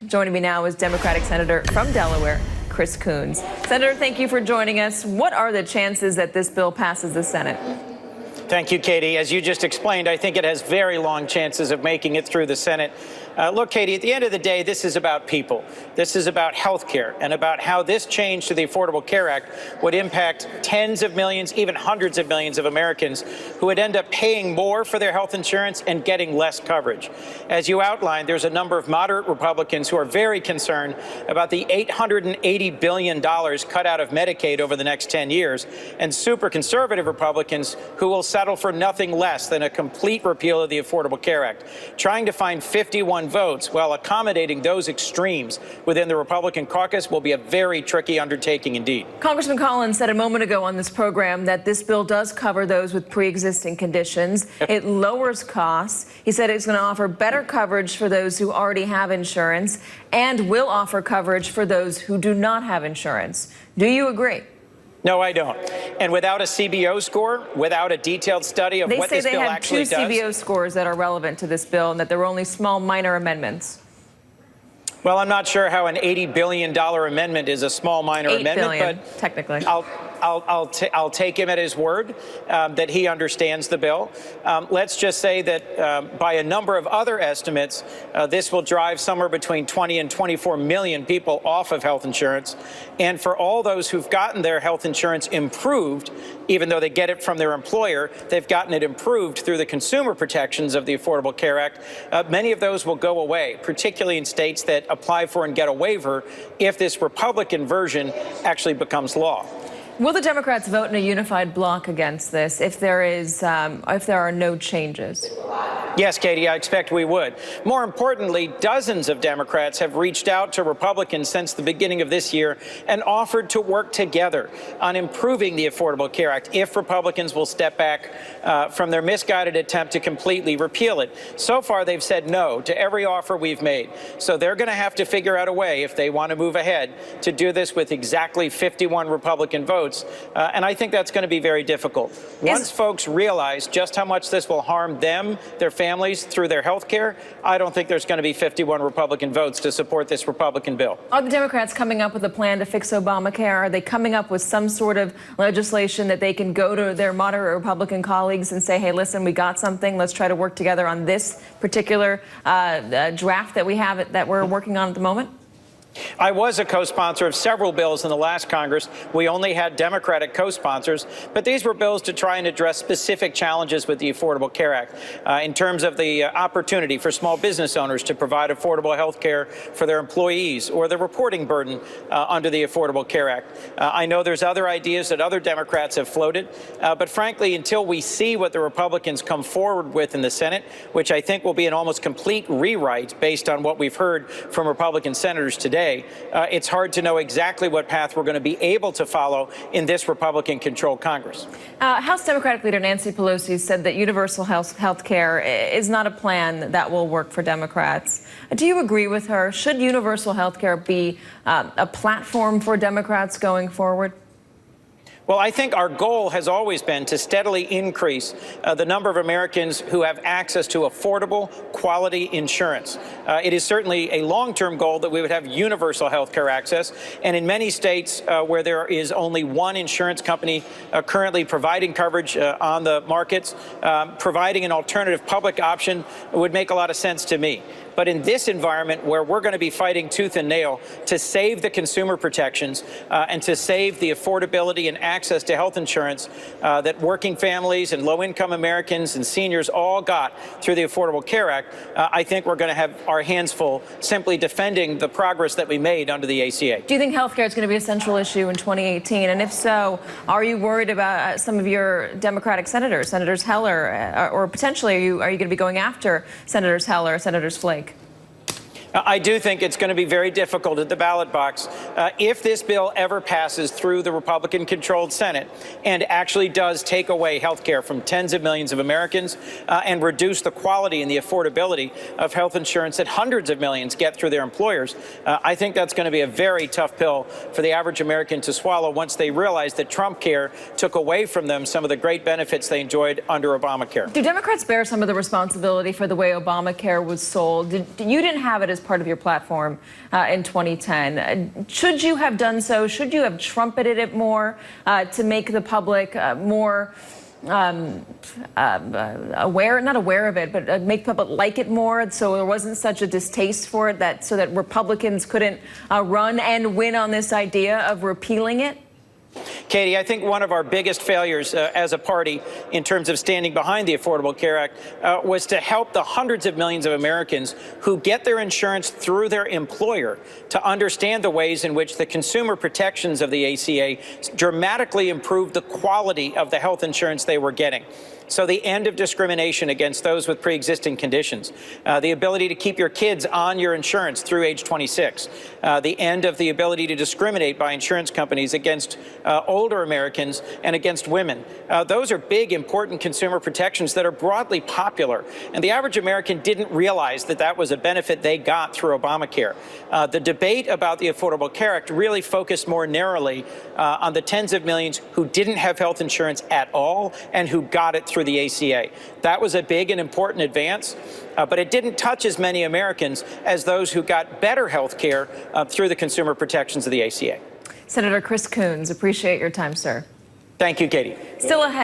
Joining me now is Democratic Senator from Delaware, Chris Coons. Senator, thank you for joining us. What are the chances that this bill passes the Senate? Thank you, Katie. As you just explained, I think it has very long chances of making it through the Senate. Look, Katie, at the end of the day, this is about people. This is about health care and about how this change to the Affordable Care Act would impact tens of millions, even hundreds of millions of Americans who would end up paying more for their health insurance and getting less coverage. As you outlined, there's a number of moderate Republicans who are very concerned about the $880 billion cut out of Medicaid over the next 10 years, and super conservative Republicans who will settle for nothing less than a complete repeal of the Affordable Care Act. Trying to find 51 votes while accommodating those extremes within the Republican caucus will be a very tricky undertaking indeed. Congressman Collins said a moment ago on this program that this bill does cover those with pre-existing conditions. It lowers costs. He said it's going to offer better coverage for those who already have insurance and will offer coverage for those who do not have insurance. Do you agree? No, I don't. And without a CBO score, without a detailed study of what this bill actually does. They say they have two CBO scores that are relevant to this bill and that there were only small minor amendments. Well, I'm not sure how an $80 billion amendment is a small minor amendment, billion, but technically. I'll take him at his word that he understands the bill. Let's just say that by a number of other estimates, this will drive somewhere between 20 and 24 million people off of health insurance. And for all those who've gotten their health insurance improved, even though they get it from their employer, they've gotten it improved through the consumer protections of the Affordable Care Act. Many of those will go away, particularly in states that apply for and get a waiver if this Republican version actually becomes law. Will the Democrats vote in a unified bloc against this if there are no changes? Yes, Katie, I expect we would. More importantly, dozens of Democrats have reached out to Republicans since the beginning of this year and offered to work together on improving the Affordable Care Act if Republicans will step back from their misguided attempt to completely repeal it. So far, they've said no to every offer we've made. So they're going to have to figure out a way, if they want to move ahead, to do this with exactly 51 Republican votes. And I think that's going to be very difficult. Once folks realize just how much this will harm them, their families, through their health care, I don't think there's going to be 51 Republican votes to support this Republican bill. Are the Democrats coming up with a plan to fix Obamacare? Are they coming up with some sort of legislation that they can go to their moderate Republican colleagues and say, hey, listen, we got something. Let's try to work together on this particular draft that we have that we're working on at the moment? I was a co-sponsor of several bills in the last Congress. We only had Democratic co-sponsors, but these were bills to try and address specific challenges with the Affordable Care Act in terms of the opportunity for small business owners to provide affordable health care for their employees or the reporting burden under the Affordable Care Act. I know there's other ideas that other Democrats have floated, but frankly, until we see what the Republicans come forward with in the Senate, which I think will be an almost complete rewrite based on what we've heard from Republican senators today, it's hard to know exactly what path we're going to be able to follow in this Republican-controlled Congress. House Democratic Leader Nancy Pelosi said that universal health care is not a plan that will work for Democrats. Do you agree with her? Should universal health care be a platform for Democrats going forward? Well, I think our goal has always been to steadily increase the number of Americans who have access to affordable, quality insurance. It is certainly a long-term goal that we would have universal health care access. And in many states where there is only one insurance company currently providing coverage on the markets, providing an alternative public option would make a lot of sense to me. But in this environment where we're going to be fighting tooth and nail to save the consumer protections and to save the affordability and access to health insurance that working families and low-income Americans and seniors all got through the Affordable Care Act, I think we're going to have our hands full simply defending the progress that we made under the ACA. Do you think health care is going to be a central issue in 2018? And if so, are you worried about some of your Democratic senators, Senators Heller, or potentially are you going to be going after Senators Heller, Senators Flake? I do think it's going to be very difficult at the ballot box if this bill ever passes through the Republican-controlled Senate and actually does take away health care from tens of millions of Americans and reduce the quality and the affordability of health insurance that hundreds of millions get through their employers. I think that's going to be a very tough pill for the average American to swallow once they realize that Trump Care took away from them some of the great benefits they enjoyed under Obamacare. Do Democrats bear some of the responsibility for the way Obamacare was sold? You didn't have it as part of your platform in 2010. Should you have done so? Should you have trumpeted it more to make the public more aware, not aware of it, but make people like it more, so there wasn't such a distaste for it, so that Republicans couldn't run and win on this idea of repealing it? Katie, I think one of our biggest failures as a party in terms of standing behind the Affordable Care Act was to help the hundreds of millions of Americans who get their insurance through their employer to understand the ways in which the consumer protections of the ACA dramatically improved the quality of the health insurance they were getting. So the end of discrimination against those with pre-existing conditions, the ability to keep your kids on your insurance through age 26, the end of the ability to discriminate by insurance companies against older Americans and against women. Those are big, important consumer protections that are broadly popular. And the average American didn't realize that that was a benefit they got through Obamacare. The debate about the Affordable Care Act really focused more narrowly on the tens of millions who didn't have health insurance at all and who got it through the ACA. That was a big and important advance, but it didn't touch as many Americans as those who got better health care through the consumer protections of the ACA. Senator Chris Coons, appreciate your time, sir. Thank you, Katie. Still ahead.